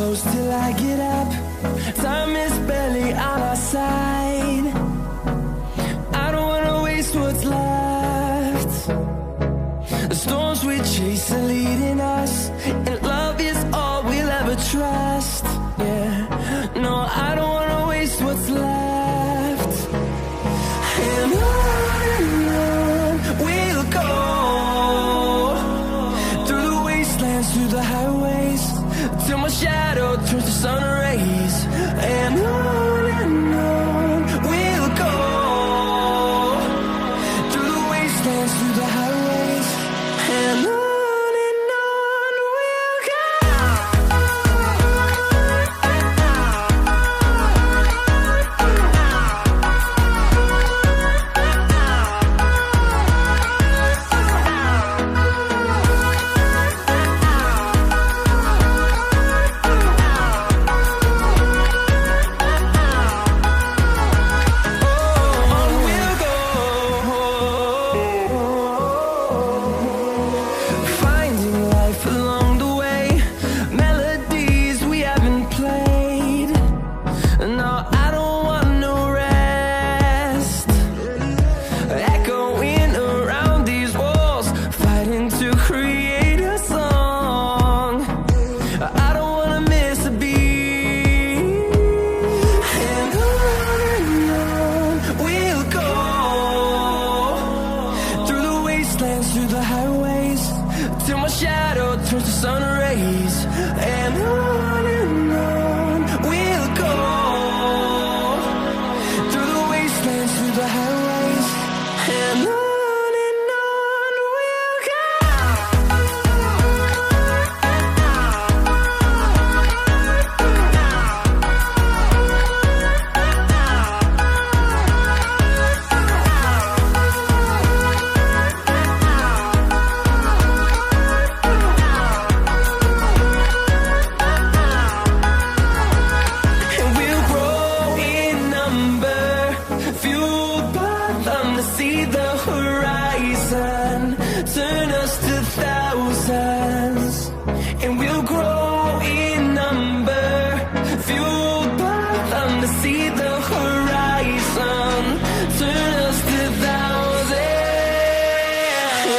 close till I get up. Time is barely on our side. I don't wanna waste what's left. The storms we chase are leading us, and love is all we'll ever trust. Yeah, no, I don't wanna waste what's left. And on we'll go, through the wastelands, through the highways, till my shadow turns to sun rays. And on we'll go, through the wastelands, through the highways, and on we'll go. Through the highways, till my shadow turns to sun rays. And on we'll go, through the wastelands, through the highways, and on we'll go. See the horizon, turn us to thousands, and we'll grow in number, fueled by them to see the horizon, turn us to thousands,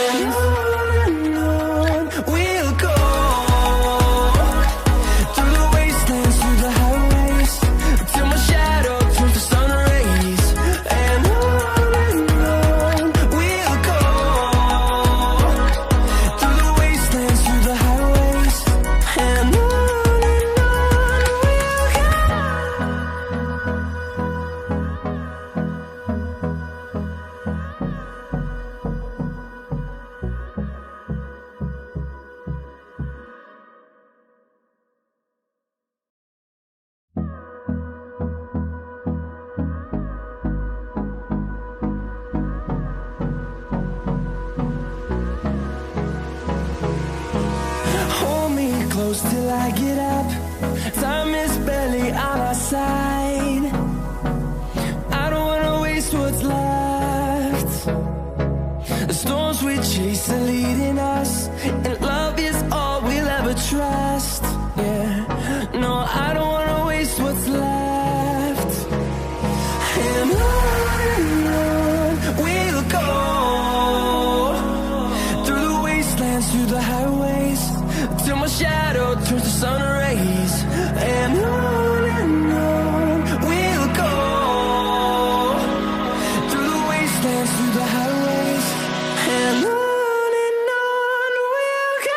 and on we'll go, through the wastelands, through the highways, till my shadow turns to sun rays. And close till I get up. Time is barely on our side. I don't wanna waste what's left. The storms we chase are leading us, and love is all we'll ever trust. Yeah, no, I don't wanna waste what's left. And on we'll go, through the wastelands, through the highways, till my shadow turns to sun rays. And on we'll go, through the wastelands, through the highways, and on we'll go.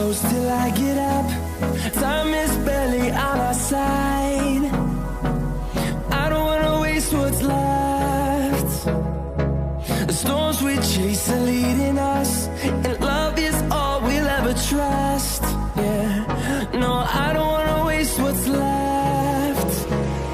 close till I get up. Time is barely on our side. I don't wanna waste what's left. The storms we chase are leading us, and